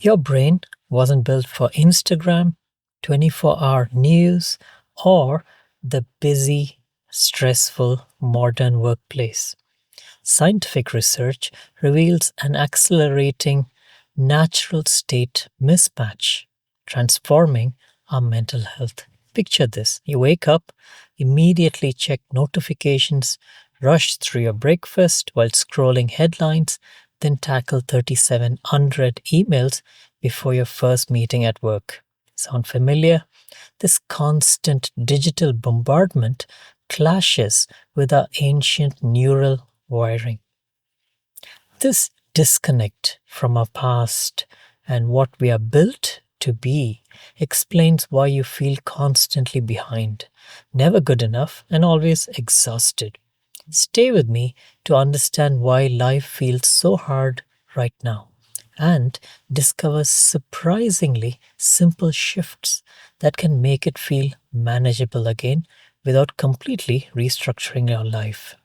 Your brain wasn't built for Instagram, 24-hour news, or the busy, stressful modern workplace. Scientific research reveals an accelerating natural state mismatch, transforming our mental health. Picture this: you wake up, immediately check notifications, rush through your breakfast while scrolling headlines, then tackle 3,700 emails before your first meeting at work. Sound familiar? This constant digital bombardment clashes with our ancient neural wiring. This disconnect from our past and what we are built to be explains why you feel constantly behind, never good enough, and always exhausted. Stay with me to understand why life feels so hard right now and discover surprisingly simple shifts that can make it feel manageable again without completely restructuring your life.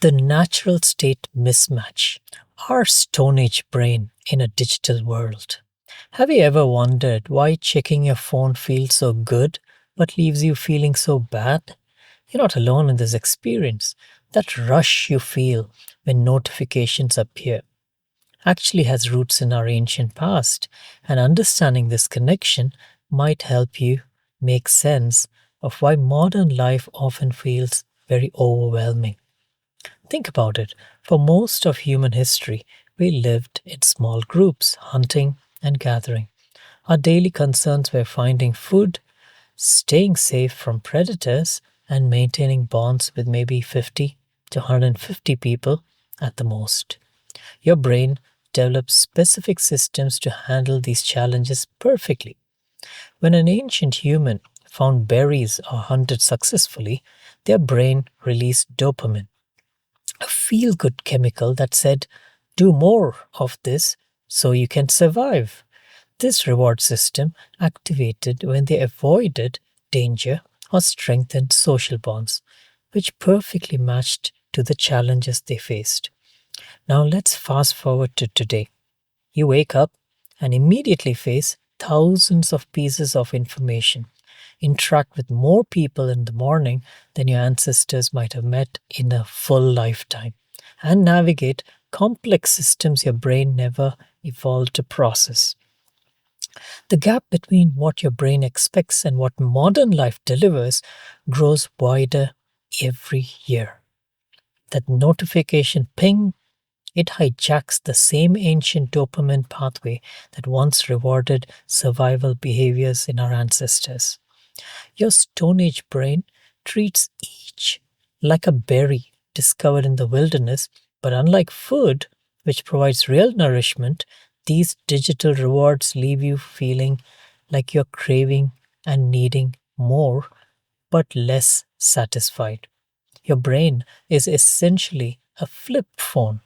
The natural state mismatch, our Stone Age brain in a digital world. Have you ever wondered why checking your phone feels so good but leaves you feeling so bad? You're not alone in this experience. That rush you feel when notifications appear actually has roots in our ancient past, and understanding this connection might help you make sense of why modern life often feels very overwhelming. Think about it. For most of human history, we lived in small groups, hunting and gathering. Our daily concerns were finding food, staying safe from predators, and maintaining bonds with maybe 50 to 150 people at the most. Your brain develops specific systems to handle these challenges perfectly. When an ancient human found berries or hunted successfully, their brain released dopamine, a feel good chemical that said, do more of this so you can survive. This reward system activated when they avoided danger or strengthened social bonds, which perfectly matched to the challenges they faced. Now let's fast forward to today. You wake up and immediately face thousands of pieces of information, interact with more people in the morning than your ancestors might have met in a full lifetime, and navigate complex systems your brain never evolved to process. The gap between what your brain expects and what modern life delivers grows wider every year. That notification ping, it hijacks the same ancient dopamine pathway that once rewarded survival behaviors in our ancestors. Your Stone Age brain treats each like a berry discovered in the wilderness, but unlike food, which provides real nourishment, these digital rewards leave you feeling like you're craving and needing more, but less satisfied. Your brain is essentially a flip phone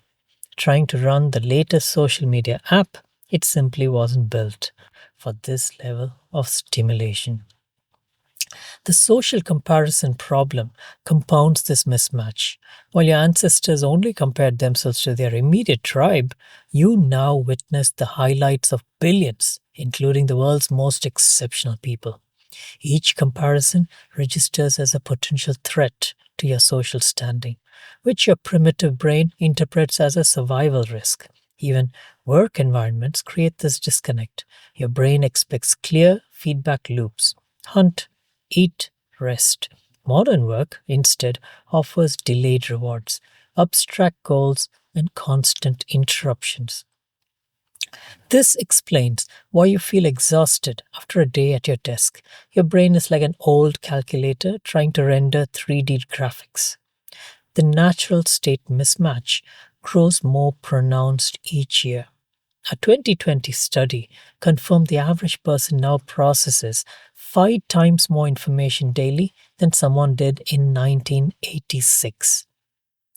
trying to run the latest social media app. It simply wasn't built for this level of stimulation. The social comparison problem compounds this mismatch. While your ancestors only compared themselves to their immediate tribe, you now witness the highlights of billions, including the world's most exceptional people. Each comparison registers as a potential threat to your social standing, which your primitive brain interprets as a survival risk. Even work environments create this disconnect. Your brain expects clear feedback loops: hunt, eat, rest. Modern work, instead, offers delayed rewards, abstract goals, and constant interruptions. This explains why you feel exhausted after a day at your desk. Your brain is like an old calculator trying to render 3D graphics. The natural state mismatch grows more pronounced each year. A 2020 study confirmed the average person now processes 5 times more information daily than someone did in 1986.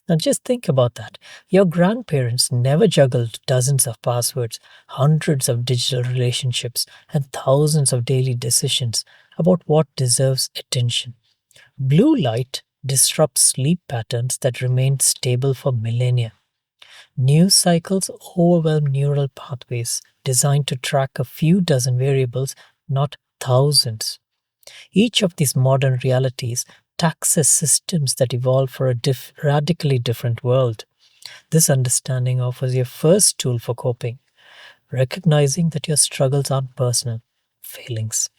Now just think about that. Your grandparents never juggled dozens of passwords, hundreds of digital relationships, and thousands of daily decisions about what deserves attention. Blue light disrupts sleep patterns that remained stable for millennia. News cycles overwhelm neural pathways designed to track a few dozen variables, not thousands. Each of these modern realities taxes systems that evolved for a radically different world. This understanding offers your first tool for coping, recognizing that your struggles aren't personal failings.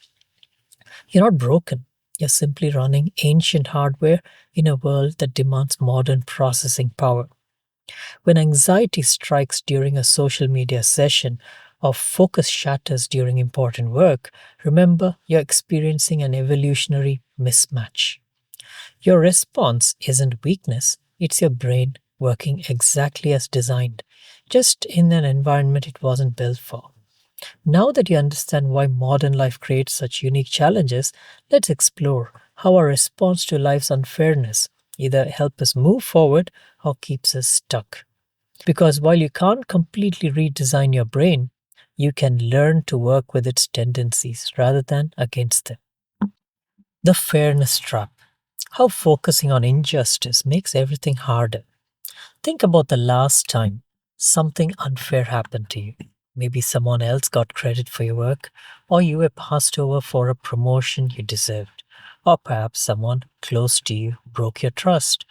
You're not broken. You're simply running ancient hardware in a world that demands modern processing power. When anxiety strikes during a social media session or focus shatters during important work, remember you're experiencing an evolutionary mismatch. Your response isn't weakness, it's your brain working exactly as designed, just in an environment it wasn't built for. Now that you understand why modern life creates such unique challenges, let's explore how our response to life's unfairness either helps us move forward or keeps us stuck. Because while you can't completely redesign your brain, you can learn to work with its tendencies rather than against them. The fairness trap. How focusing on injustice makes everything harder. Think about the last time something unfair happened to you. Maybe someone else got credit for your work, or you were passed over for a promotion you deserved, or perhaps someone close to you broke your trust.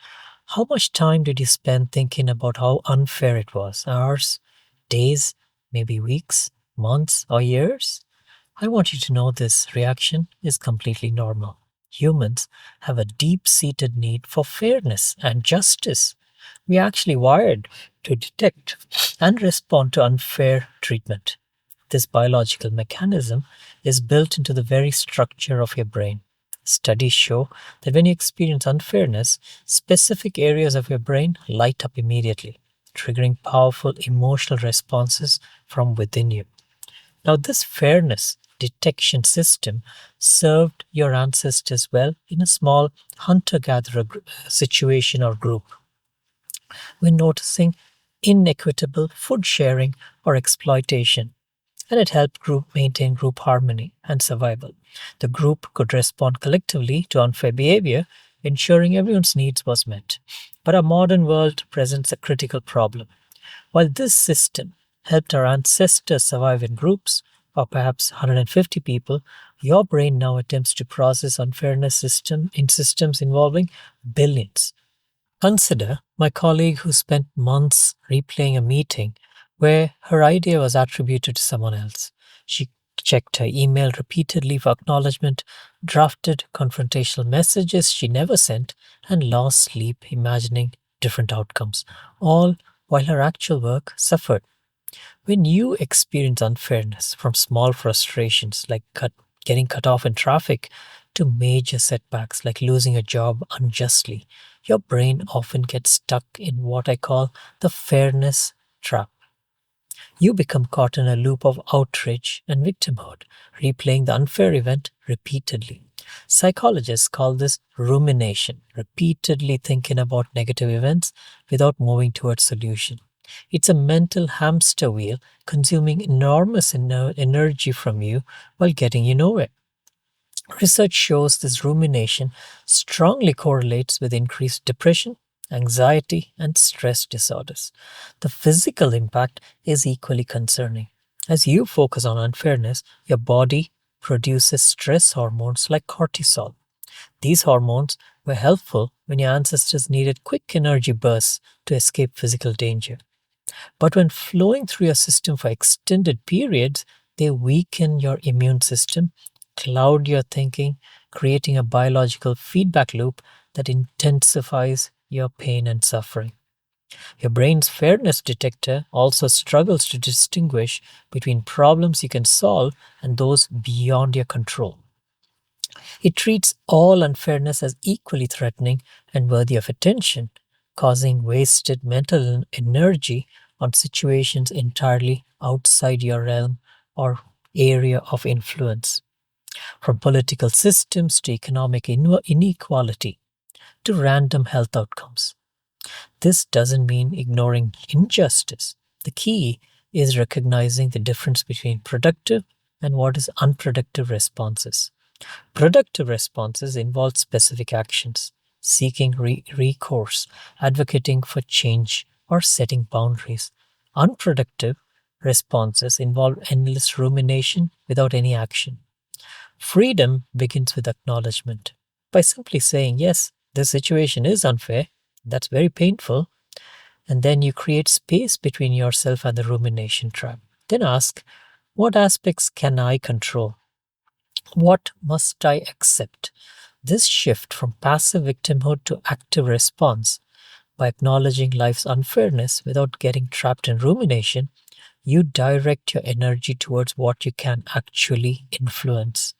How much time did you spend thinking about how unfair it was? Hours, days, maybe weeks, months, or years? I want you to know this reaction is completely normal. Humans have a deep seated need for fairness and justice. We are actually wired to detect and respond to unfair treatment. This biological mechanism is built into the very structure of your brain. Studies show that when you experience unfairness, specific areas of your brain light up immediately, triggering powerful emotional responses from within you. Now, this fairness detection system served your ancestors well in a small hunter gatherer situation or group. When noticing inequitable food sharing or exploitation, and it helped group maintain group harmony and survival. The group could respond collectively to unfair behavior, ensuring everyone's needs was met. But our modern world presents a critical problem. While this system helped our ancestors survive in groups, or perhaps 150 people, your brain now attempts to process unfairness system in systems involving billions. Consider my colleague who spent months replaying a meeting where her idea was attributed to someone else. She checked her email repeatedly for acknowledgement, drafted confrontational messages she never sent, and lost sleep imagining different outcomes, all while her actual work suffered. When you experience unfairness, from small frustrations like getting cut off in traffic to major setbacks like losing a job unjustly, your brain often gets stuck in what I call the fairness trap. You become caught in a loop of outrage and victimhood, replaying the unfair event repeatedly. Psychologists call this rumination, repeatedly thinking about negative events without moving towards solution. It's a mental hamster wheel consuming enormous energy from you while getting you nowhere. Research shows this rumination strongly correlates with increased depression, anxiety, and stress disorders. The physical impact is equally concerning. As you focus on unfairness, your body produces stress hormones like cortisol. These hormones were helpful when your ancestors needed quick energy bursts to escape physical danger. But when flowing through your system for extended periods, they weaken your immune system, cloud your thinking, creating a biological feedback loop that intensifies your pain and suffering. Your brain's fairness detector also struggles to distinguish between problems you can solve and those beyond your control. It treats all unfairness as equally threatening and worthy of attention, causing wasted mental energy on situations entirely outside your realm or area of influence. From political systems to economic inequality to random health outcomes. This doesn't mean ignoring injustice. The key is recognizing the difference between productive and what is unproductive responses. Productive responses involve specific actions, seeking recourse, advocating for change, or setting boundaries. Unproductive responses involve endless rumination without any action. Freedom begins with acknowledgement. By simply saying, yes, this situation is unfair, that's very painful, and then you create space between yourself and the rumination trap. Then ask, what aspects can I control? What must I accept? This shift from passive victimhood to active response, by acknowledging life's unfairness without getting trapped in rumination, you direct your energy towards what you can actually influence.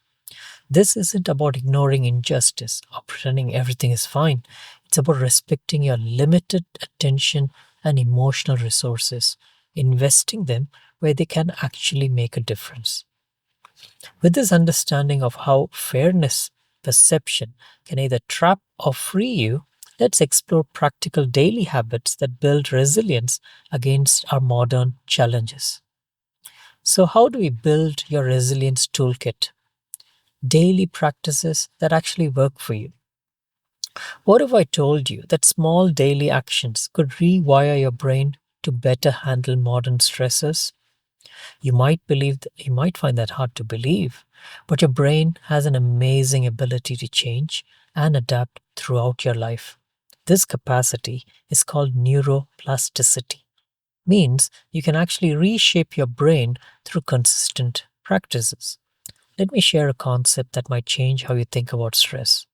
This isn't about ignoring injustice or pretending everything is fine. It's about respecting your limited attention and emotional resources, investing them where they can actually make a difference. With this understanding of how fairness perception can either trap or free you, let's explore practical daily habits that build resilience against our modern challenges. So, how do we build your resilience toolkit? Daily practices that actually work for you. What if I told you that small daily actions could rewire your brain to better handle modern stressors? You might find that hard to believe, but your brain has an amazing ability to change and adapt throughout your life. This capacity is called neuroplasticity. Means you can actually reshape your brain through consistent practices. Let me share a concept that might change how you think about stress.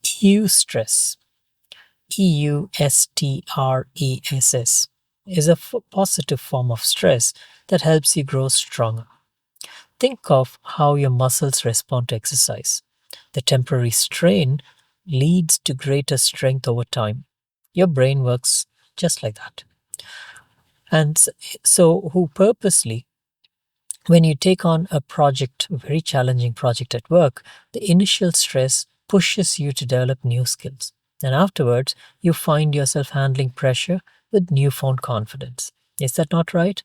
Eustress, EUSTRESS, is a positive form of stress that helps you grow stronger. Think of how your muscles respond to exercise. The temporary strain leads to greater strength over time. Your brain works just like that. And who purposely, when you take on a project, a very challenging project at work, the initial stress pushes you to develop new skills. And afterwards, you find yourself handling pressure with newfound confidence. Is that not right?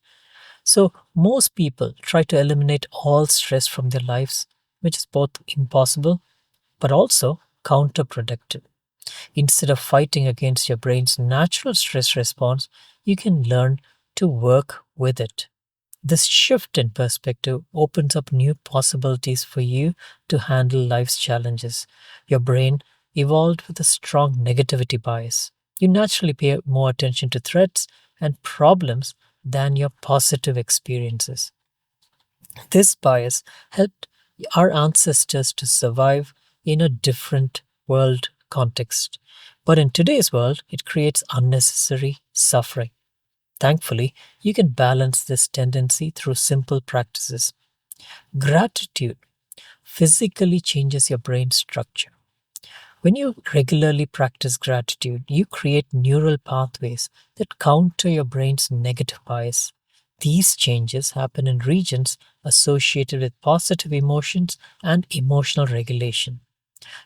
So, most people try to eliminate all stress from their lives, which is both impossible but also counterproductive. Instead of fighting against your brain's natural stress response, you can learn to work with it. This shift in perspective opens up new possibilities for you to handle life's challenges. Your brain evolved with a strong negativity bias. You naturally pay more attention to threats and problems than your positive experiences. This bias helped our ancestors to survive in a different world context. But in today's world, it creates unnecessary suffering. Thankfully, you can balance this tendency through simple practices. Gratitude physically changes your brain structure. When you regularly practice gratitude, you create neural pathways that counter your brain's negative bias. These changes happen in regions associated with positive emotions and emotional regulation.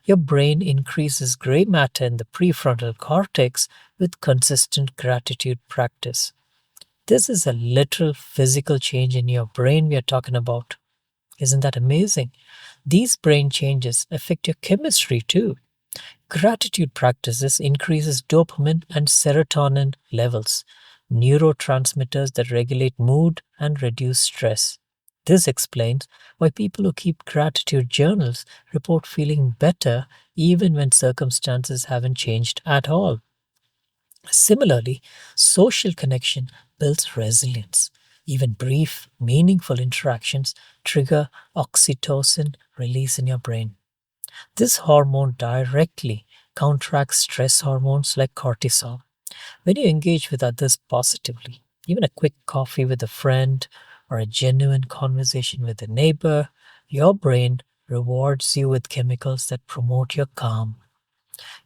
Your brain increases gray matter in the prefrontal cortex with consistent gratitude practice. This is a literal physical change in your brain we are talking about. Isn't that amazing? These brain changes affect your chemistry too. Gratitude practices increases dopamine and serotonin levels, neurotransmitters that regulate mood and reduce stress. This explains why people who keep gratitude journals report feeling better even when circumstances haven't changed at all. Similarly, social connection builds resilience. Even brief, meaningful interactions trigger oxytocin release in your brain. This hormone directly counteracts stress hormones like cortisol. When you engage with others positively, even a quick coffee with a friend or a genuine conversation with a neighbor, your brain rewards you with chemicals that promote your calm.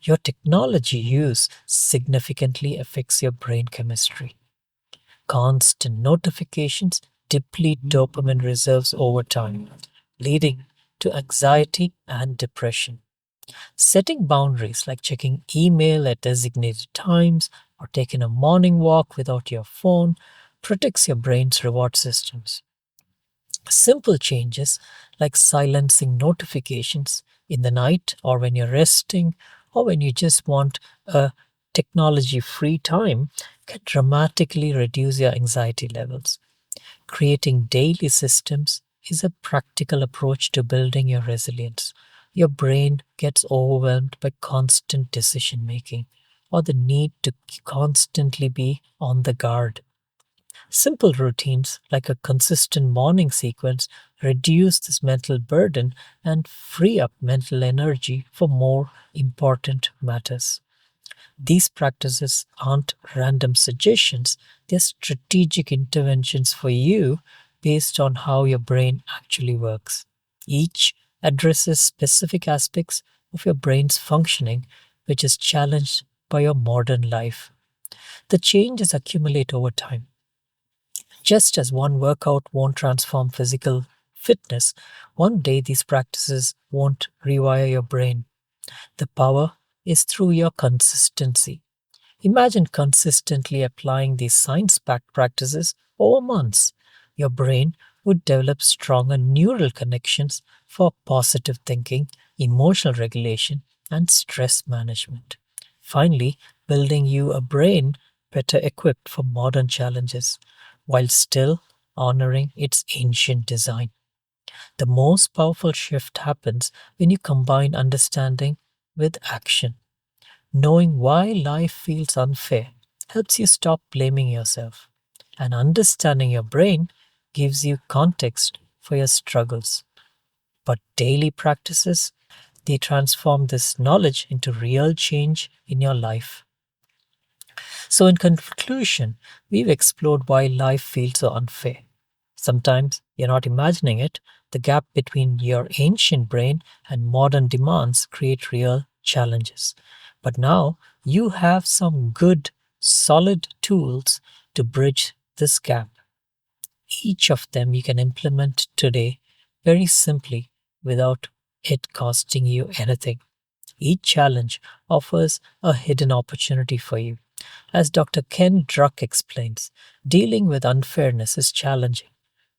Your technology use significantly affects your brain chemistry. Constant notifications deplete dopamine reserves over time, leading to anxiety and depression. Setting boundaries like checking email at designated times or taking a morning walk without your phone protects your brain's reward systems. Simple changes like silencing notifications in the night or when you're resting or when you just want a technology free time can dramatically reduce your anxiety levels. Creating daily systems is a practical approach to building your resilience. Your brain gets overwhelmed by constant decision making or the need to constantly be on the guard. Simple routines like a consistent morning sequence reduce this mental burden and free up mental energy for more important matters. These practices aren't random suggestions, they're strategic interventions for you based on how your brain actually works. Each addresses specific aspects of your brain's functioning, which is challenged by your modern life. The changes accumulate over time. Just as one workout won't transform physical fitness, one day these practices won't rewire your brain. The power is through your consistency. Imagine consistently applying these science backed practices over months. Your brain would develop stronger neural connections for positive thinking, emotional regulation, and stress management. Finally, building you a brain better equipped for modern challenges while still honoring its ancient design. The most powerful shift happens when you combine understanding with action. Knowing why life feels unfair helps you stop blaming yourself, and understanding your brain gives you context for your struggles. But daily practices, they transform this knowledge into real change in your life. So, in conclusion, we've explored why life feels so unfair. Sometimes you're not imagining it. The gap between your ancient brain and modern demands create real challenges. But now you have some good, solid tools to bridge this gap. Each of them you can implement today very simply without it costing you anything. Each challenge offers a hidden opportunity for you. As Dr. Ken Druck explains, dealing with unfairness is challenging,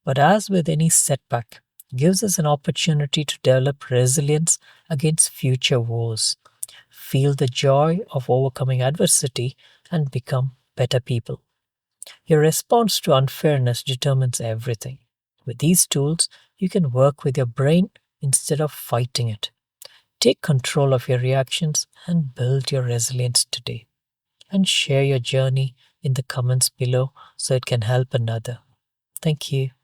but as with any setback, gives us an opportunity to develop resilience against future woes, feel the joy of overcoming adversity, and become better people. Your response to unfairness determines everything. With these tools, you can work with your brain instead of fighting it. Take control of your reactions and build your resilience today. And share your journey in the comments below so it can help another. Thank you.